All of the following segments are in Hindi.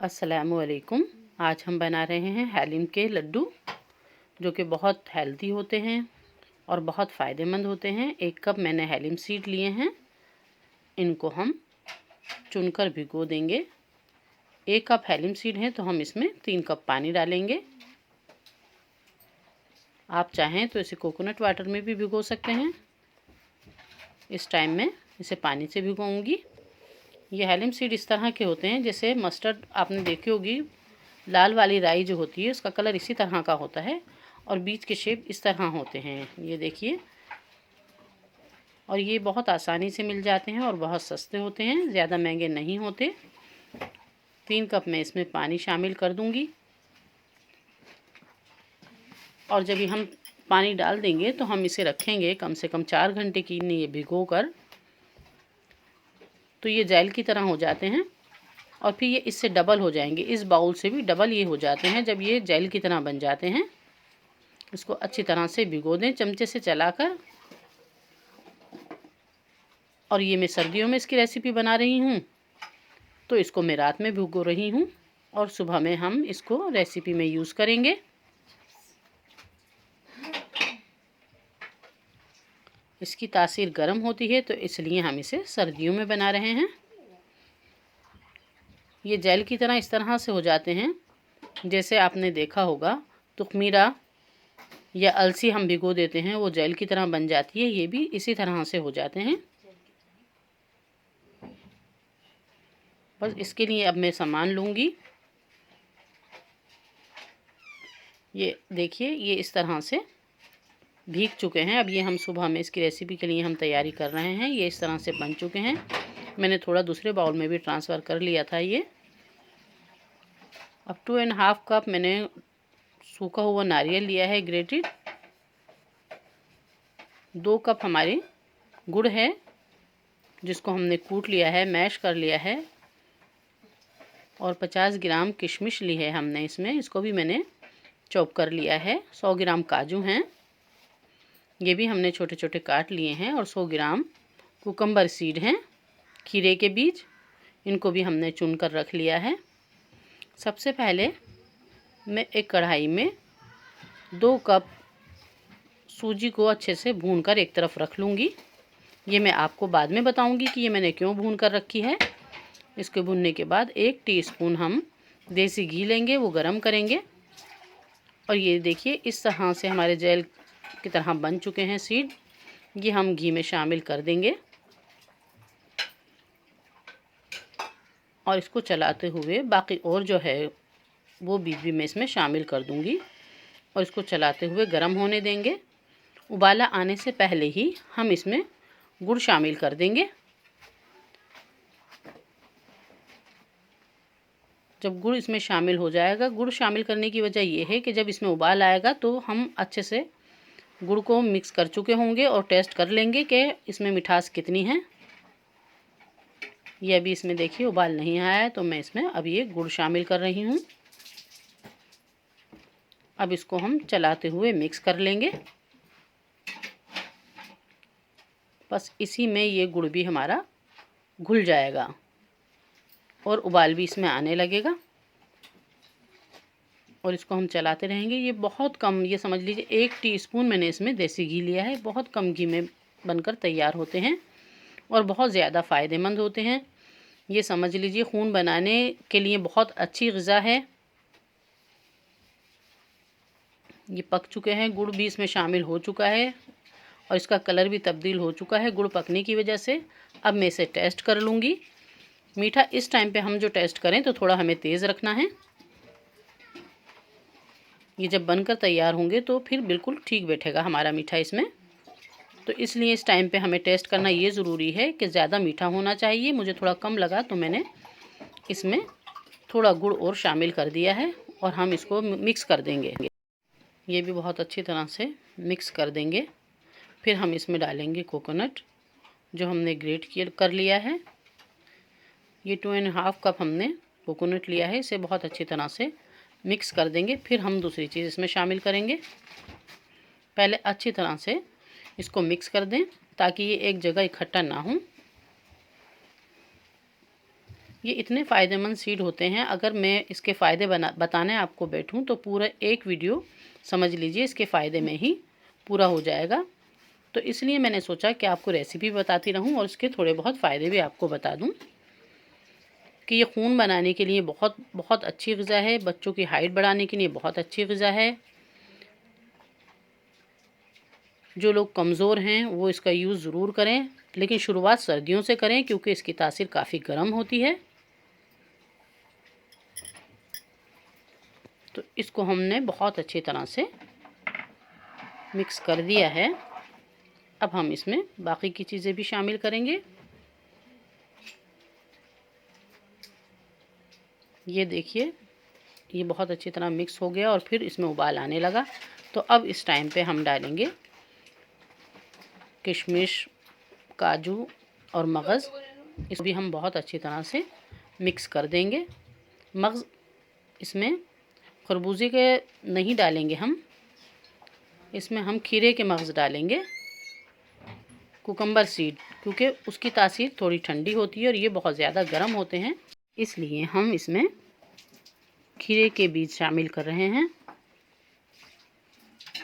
अस्सलामुअलैकुम। आज हम बना रहे हैं हलीम के लड्डू, जो कि बहुत हेल्दी होते हैं और बहुत फ़ायदेमंद होते हैं। 1 कप मैंने हलीम सीड लिए हैं, इनको हम चुनकर भिगो देंगे। 1 कप हलीम सीड है तो हम इसमें 3 कप पानी डालेंगे। आप चाहें तो इसे कोकोनट वाटर में भी भिगो सकते हैं। इस टाइम में इसे पानी से भिगोऊंगी। ये हलीम सीड इस तरह के होते हैं जैसे मस्टर्ड आपने देखी होगी, लाल वाली राई जो होती है उसका कलर इसी तरह का होता है और बीज के शेप इस तरह होते हैं, ये देखिए। और ये बहुत आसानी से मिल जाते हैं और बहुत सस्ते होते हैं, ज़्यादा महंगे नहीं होते। 3 कप मैं इसमें पानी शामिल कर दूंगी और जब हम पानी डाल देंगे तो हम इसे रखेंगे कम से कम 4 घंटे के लिए भिगो कर। तो ये जेल की तरह हो जाते हैं और फिर ये इससे डबल हो जाएंगे, इस बाउल से भी डबल ये हो जाते हैं जब ये जेल की तरह बन जाते हैं। इसको अच्छी तरह से भिगो दें चमचे से चलाकर। और ये मैं सर्दियों में इसकी रेसिपी बना रही हूँ, तो इसको मैं रात में भिगो रही हूँ और सुबह में हम इसको रेसिपी में यूज़ करेंगे। इसकी तासीर गर्म होती है तो इसलिए हम इसे सर्दियों में बना रहे हैं। ये जेल की तरह इस तरह से हो जाते हैं जैसे आपने देखा होगा तुखमीरा या अलसी हम भिगो देते हैं, वो जेल की तरह बन जाती है। ये भी इसी तरह से हो जाते हैं। बस इसके लिए अब मैं सामान लूँगी। ये देखिए, ये इस तरह से भीग चुके हैं। अब ये हम सुबह में इसकी रेसिपी के लिए हम तैयारी कर रहे हैं। ये इस तरह से बन चुके हैं। मैंने थोड़ा दूसरे बाउल में भी ट्रांसफ़र कर लिया था ये। अब 2.5 कप मैंने सूखा हुआ नारियल लिया है ग्रेटेड। 2 कप हमारी गुड़ है जिसको हमने कूट लिया है, मैश कर लिया है। और 50 ग्राम किशमिश ली है हमने इसमें, इसको भी मैंने चॉप कर लिया है। 100 ग्राम काजू हैं, ये भी हमने छोटे छोटे काट लिए हैं। और 100 ग्राम कुकम्बर सीड हैं, खीरे के बीज, इनको भी हमने चुन कर रख लिया है। सबसे पहले मैं एक कढ़ाई में 2 कप सूजी को अच्छे से भूनकर एक तरफ रख लूँगी। ये मैं आपको बाद में बताऊँगी कि ये मैंने क्यों भून कर रखी है। इसके भुनने के बाद 1 टीस्पून हम देसी घी लेंगे, वो गरम करेंगे। और ये देखिए इस तरह से हमारे जेल की तरह बन चुके हैं सीड। ये हम घी में शामिल कर देंगे और इसको चलाते हुए बाकी और जो है वो बीज भी मैं इसमें शामिल कर दूंगी और इसको चलाते हुए गर्म होने देंगे। उबाला आने से पहले ही हम इसमें गुड़ शामिल कर देंगे। जब गुड़ इसमें शामिल हो जाएगा, गुड़ शामिल करने की वजह यह है कि जब इसमें उबाल आएगा तो हम अच्छे से गुड़ को मिक्स कर चुके होंगे और टेस्ट कर लेंगे कि इसमें मिठास कितनी है। ये अभी इसमें देखिए उबाल नहीं आया है तो मैं इसमें अब ये गुड़ शामिल कर रही हूँ। अब इसको हम चलाते हुए मिक्स कर लेंगे। बस इसी में ये गुड़ भी हमारा घुल जाएगा और उबाल भी इसमें आने लगेगा और इसको हम चलाते रहेंगे। ये बहुत कम, ये समझ लीजिए 1 टीस्पून मैंने इसमें देसी घी लिया है। बहुत कम घी में बनकर तैयार होते हैं और बहुत ज़्यादा फ़ायदेमंद होते हैं। ये समझ लीजिए खून बनाने के लिए बहुत अच्छी ग़िज़ा है। ये पक चुके हैं, गुड़ भी इसमें शामिल हो चुका है और इसका कलर भी तब्दील हो चुका है गुड़ पकने की वजह से। अब मैं इसे टेस्ट कर लूँगी। मीठा इस टाइम पे हम जो टेस्ट करें तो थोड़ा हमें तेज़ रखना है। ये जब बनकर तैयार होंगे तो फिर बिल्कुल ठीक बैठेगा हमारा मीठा इसमें। तो इसलिए इस टाइम पे हमें टेस्ट करना ये ज़रूरी है कि ज़्यादा मीठा होना चाहिए। मुझे थोड़ा कम लगा तो मैंने इसमें थोड़ा गुड़ और शामिल कर दिया है और हम इसको मिक्स कर देंगे। ये भी बहुत अच्छी तरह से मिक्स कर देंगे। फिर हम इसमें डालेंगे कोकोनट जो हमने ग्रेट कर लिया है। ये 2.5 कप हमने कोकोनट लिया है, इसे बहुत अच्छी तरह से मिक्स कर देंगे। फिर हम दूसरी चीज़ इसमें शामिल करेंगे। पहले अच्छी तरह से इसको मिक्स कर दें ताकि ये एक जगह इकट्ठा ना हो। ये इतने फ़ायदेमंद सीड होते हैं, अगर मैं इसके फ़ायदे बताने आपको बैठूं तो पूरा एक वीडियो समझ लीजिए इसके फ़ायदे में ही पूरा हो जाएगा। तो इसलिए मैंने सोचा कि आपको रेसिपी बताती रहूं और इसके थोड़े बहुत फ़ायदे भी आपको बता दूं कि ये खून बनाने के लिए बहुत बहुत अच्छी ग़िज़ा है, बच्चों की हाइट बढ़ाने के लिए बहुत अच्छी ग़िज़ा है। जो लोग कमज़ोर हैं वो इसका यूज़ ज़रूर करें, लेकिन शुरुआत सर्दियों से करें क्योंकि इसकी तासीर काफ़ी गर्म होती है। तो इसको हमने बहुत अच्छी तरह से मिक्स कर दिया है। अब हम इसमें बाकी की चीज़ें भी शामिल करेंगे। ये देखिए, ये बहुत अच्छी तरह मिक्स हो गया और फिर इसमें उबाल आने लगा। तो अब इस टाइम पे हम डालेंगे किशमिश, काजू और मगज़। इसको भी हम बहुत अच्छी तरह से मिक्स कर देंगे। मगज़ इसमें खरबूजे के नहीं डालेंगे हम, इसमें हम खीरे के मगज़ डालेंगे, कुकम्बर सीड, क्योंकि उसकी तासीर थोड़ी ठंडी होती है और ये बहुत ज़्यादा गर्म होते हैं, इसलिए हम इसमें खीरे के बीज शामिल कर रहे हैं।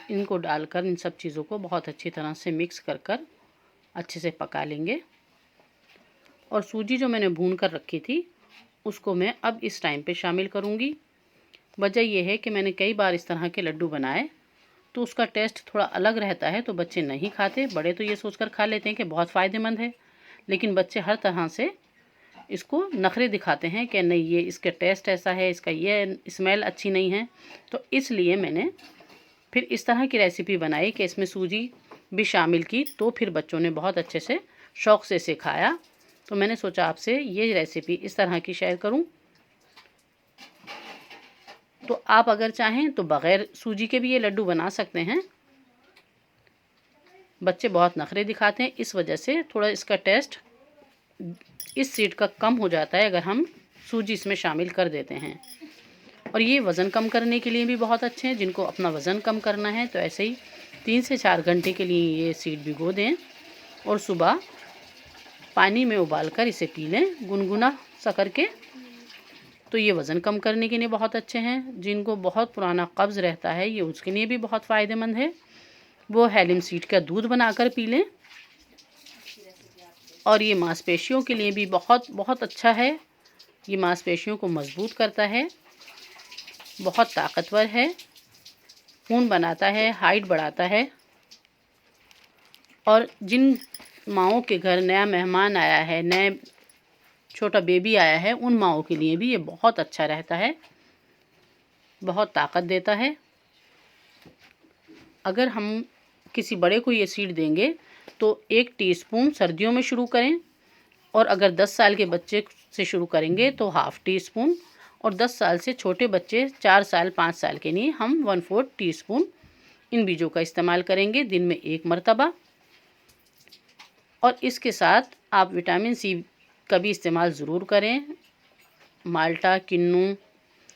इनको डालकर इन सब चीज़ों को बहुत अच्छी तरह से मिक्स कर अच्छे से पका लेंगे। और सूजी जो मैंने भून कर रखी थी उसको मैं अब इस टाइम पे शामिल करूँगी। वजह यह है कि मैंने कई बार इस तरह के लड्डू बनाए तो उसका टेस्ट थोड़ा अलग रहता है, तो बच्चे नहीं खाते। बड़े तो ये सोचकर खा लेते हैं कि बहुत फ़ायदेमंद है, लेकिन बच्चे हर तरह से इसको नखरे दिखाते हैं कि नहीं, ये इसका टेस्ट ऐसा है, इसका ये स्मेल अच्छी नहीं है। तो इसलिए मैंने फिर इस तरह की रेसिपी बनाई कि इसमें सूजी भी शामिल की, तो फिर बच्चों ने बहुत अच्छे से शौक़ से इसे खाया। तो मैंने सोचा आपसे ये रेसिपी इस तरह की शेयर करूं। तो आप अगर चाहें तो बग़ैर सूजी के भी ये लड्डू बना सकते हैं। बच्चे बहुत नखरे दिखाते हैं, इस वजह से थोड़ा इसका टेस्ट इस सीड का कम हो जाता है अगर हम सूजी इसमें शामिल कर देते हैं। और ये वज़न कम करने के लिए भी बहुत अच्छे हैं। जिनको अपना वज़न कम करना है तो ऐसे ही 3 से 4 घंटे के लिए ये सीड भिगो दें और सुबह पानी में उबाल कर इसे पी लें गुनगुना सा करके। तो ये वज़न कम करने के लिए बहुत अच्छे हैं। जिनको बहुत पुराना कब्ज़ रहता है ये उसके लिए भी बहुत फ़ायदेमंद है, वो हेलिम सीड का दूध बनाकर पी लें। और ये मांसपेशियों के लिए भी बहुत बहुत अच्छा है। ये मांसपेशियों को मज़बूत करता है, बहुत ताकतवर है, खून बनाता है, हाइट बढ़ाता है। और जिन माँओं के घर नया मेहमान आया है, नए छोटा बेबी आया है, उन माँओं के लिए भी ये बहुत अच्छा रहता है, बहुत ताकत देता है। अगर हम किसी बड़े को ये सीड देंगे तो 1 टीस्पून सर्दियों में शुरू करें, और अगर 10 साल के बच्चे से शुरू करेंगे तो हाफ़ टीस्पून, और 10 साल से छोटे बच्चे 4 साल 5 साल के लिए हम 1/4 टीस्पून इन बीजों का इस्तेमाल करेंगे दिन में 1 मरतबा। और इसके साथ आप विटामिन सी का भी इस्तेमाल ज़रूर करें। माल्टा, किन्नू,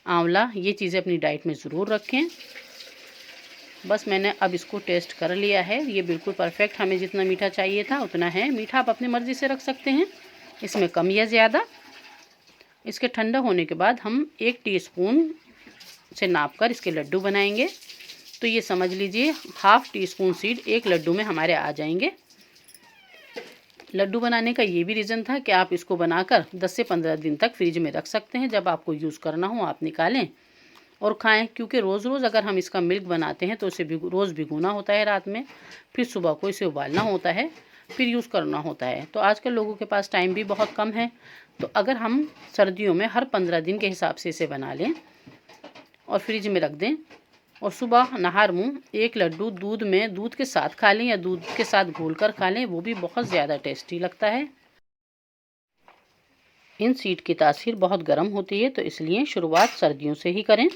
आंवला, ये चीज़ें अपनी डाइट में ज़रूर रखें। बस मैंने अब इसको टेस्ट कर लिया है, ये बिल्कुल परफेक्ट, हमें जितना मीठा चाहिए था उतना है। मीठा आप अपनी मर्ज़ी से रख सकते हैं, इसमें कम या ज़्यादा। इसके ठंडा होने के बाद हम 1 टीस्पून से नापकर इसके लड्डू बनाएंगे। तो ये समझ लीजिए हाफ़ टीस्पून सीड 1 लड्डू में हमारे आ जाएंगे। लड्डू बनाने का ये भी रीज़न था कि आप इसको बनाकर 10 से 15 दिन तक फ्रिज में रख सकते हैं। जब आपको यूज़ करना हो आप निकालें और खाएं, क्योंकि रोज़ रोज़ अगर हम इसका मिल्क बनाते हैं तो इसे रोज़ भिगोना होता है रात में, फिर सुबह को इसे उबालना होता है, फिर यूज़ करना होता है। तो आजकल लोगों के पास टाइम भी बहुत कम है। तो अगर हम सर्दियों में हर 15 दिन के हिसाब से इसे बना लें और फ्रिज में रख दें, और सुबह नहार मुँह 1 लड्डू दूध के साथ खा लें या दूध के साथ घोल कर खा लें, वो भी बहुत ज़्यादा टेस्टी लगता है। इन सीड की तासीर बहुत गर्म होती है, तो इसलिए शुरुआत सर्दियों से ही करें।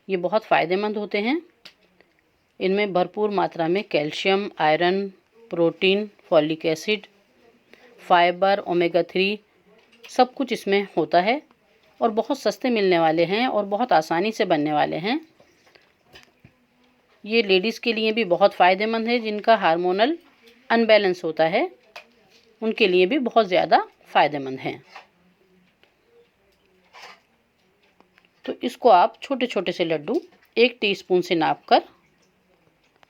ये बहुत फ़ायदेमंद होते हैं। इनमें भरपूर मात्रा में calcium, iron, protein, folic acid, fibre, omega 3 सब कुछ इसमें होता है, और बहुत सस्ते मिलने वाले हैं और बहुत आसानी से बनने वाले हैं। ये लेडीज़ के लिए भी बहुत फ़ायदेमंद है। जिनका हार्मोनल अनबैलेंस होता है उनके लिए भी बहुत ज़्यादा फ़ायदेमंद हैं। तो इसको आप छोटे छोटे से लड्डू 1 टीस्पून से नाप कर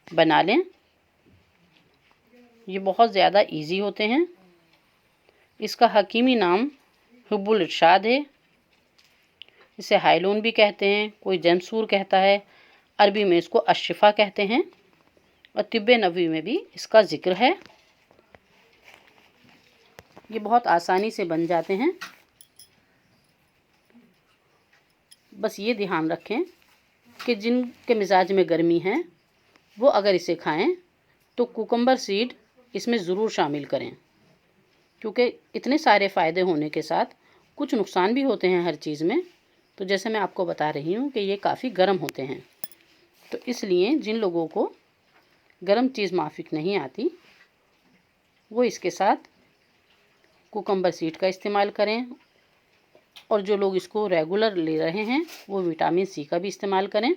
बना लें। ये बहुत ज़्यादा इजी होते हैं। इसका हकीमी नाम हुब्बुल इरशाद है। इसे हाइलून भी कहते हैं, कोई जंसूर कहता है, अरबी में इसको अशिफा कहते हैं और तिब्बे नबवी में भी इसका ज़िक्र है। ये बहुत आसानी से बन जाते हैं। बस ये ध्यान रखें कि जिनके मिजाज में गर्मी है वो अगर इसे खाएं तो कुकम्बर सीड इसमें ज़रूर शामिल करें, क्योंकि इतने सारे फ़ायदे होने के साथ कुछ नुकसान भी होते हैं हर चीज़ में। तो जैसे मैं आपको बता रही हूँ कि ये काफ़ी गर्म होते हैं, तो इसलिए जिन लोगों को गर्म चीज़ माफिक नहीं आती वो इसके साथ कुकम्बर सीड का इस्तेमाल करें, और जो लोग इसको रेगुलर ले रहे हैं वो विटामिन सी का भी इस्तेमाल करें।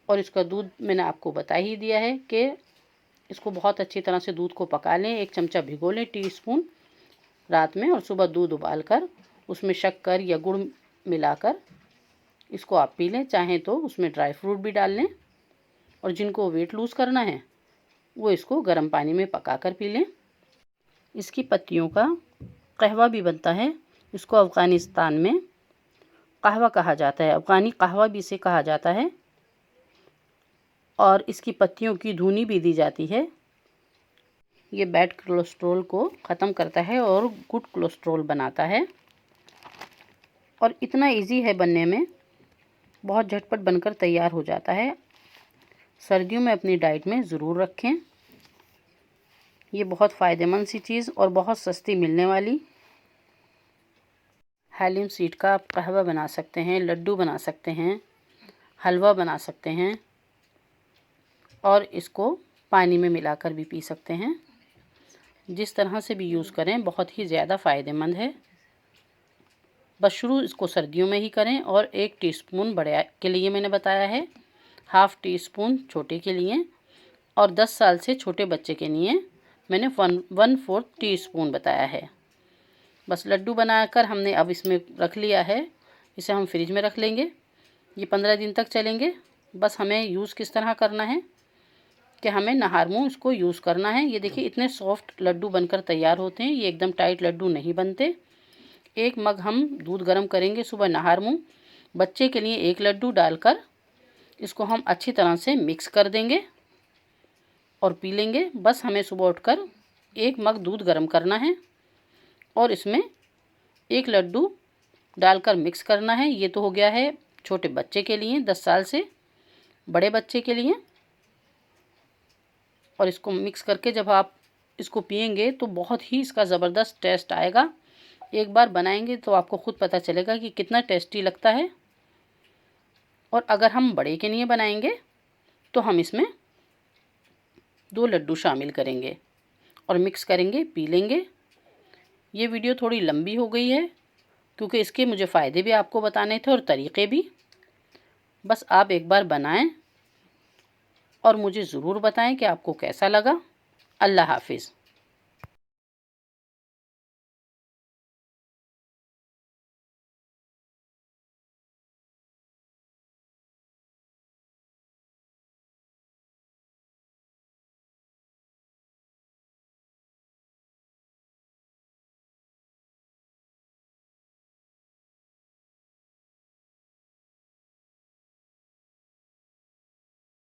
और इसका दूध मैंने आपको बता ही दिया है कि इसको बहुत अच्छी तरह से दूध को पका लें। 1 चमचा भिगो लें टीस्पून रात में, और सुबह दूध उबाल कर उसमें शक्कर या गुड़ मिलाकर इसको आप पी लें। चाहें तो उसमें ड्राई फ्रूट भी डाल लें। और जिनको वेट लूज़ करना है वो इसको गर्म पानी में पका कर पी लें। इसकी पत्तियों का कहवा भी बनता है। इसको अफ़गानिस्तान में कहवा कहा जाता है, अफ़गानी कहवा भी इसे कहा जाता है। और इसकी पत्तियों की धुनी भी दी जाती है। ये बैड कोलेस्ट्रॉल को ख़त्म करता है और गुड कोलेस्ट्रॉल बनाता है। और इतना इजी है बनने में, बहुत झटपट बनकर तैयार हो जाता है। सर्दियों में अपनी डाइट में ज़रूर रखें। ये बहुत फ़ायदेमंद सी चीज़ और बहुत सस्ती मिलने वाली। हालिम सीड का आप कहवा बना सकते हैं, लड्डू बना सकते हैं, हलवा बना सकते हैं, और इसको पानी में मिलाकर भी पी सकते हैं। जिस तरह से भी यूज़ करें बहुत ही ज़्यादा फ़ायदेमंद है। बस शुरू इसको सर्दियों में ही करें। और 1 टीस्पून बड़े के लिए मैंने बताया है, ½ टीस्पून छोटे के लिए, और 10 साल से छोटे बच्चे के लिए मैंने 1/4 टीस्पून बताया है। बस लड्डू बनाकर हमने अब इसमें रख लिया है। इसे हम फ्रिज में रख लेंगे। ये 15 दिन तक चलेंगे। बस हमें यूज़ किस तरह करना है कि हमें नहार मुँह इसको यूज़ करना है। ये देखिए इतने सॉफ्ट लड्डू बनकर तैयार होते हैं। ये एकदम टाइट लड्डू नहीं बनते। 1 मग हम दूध गर्म करेंगे सुबह नहार मुँह। बच्चे के लिए 1 लड्डू डालकर इसको हम अच्छी तरह से मिक्स कर देंगे और पी लेंगे। बस हमें सुबह उठकर 1 मग दूध गर्म करना है और इसमें 1 लड्डू डालकर मिक्स करना है। ये तो हो गया है छोटे बच्चे के लिए, 10 साल से बड़े बच्चे के लिए। और इसको मिक्स करके जब आप इसको पिएंगे तो बहुत ही इसका ज़बरदस्त टेस्ट आएगा। एक बार बनाएंगे तो आपको खुद पता चलेगा कि कितना टेस्टी लगता है। और अगर हम बड़े के लिए बनाएंगे तो हम इसमें 2 लड्डू शामिल करेंगे और मिक्स करेंगे, पी लेंगे। ये वीडियो थोड़ी लंबी हो गई है क्योंकि इसके मुझे फ़ायदे भी आपको बताने थे और तरीक़े भी। बस आप एक बार बनाएं और मुझे ज़रूर बताएं कि आपको कैसा लगा। अल्लाह हाफ़िज़।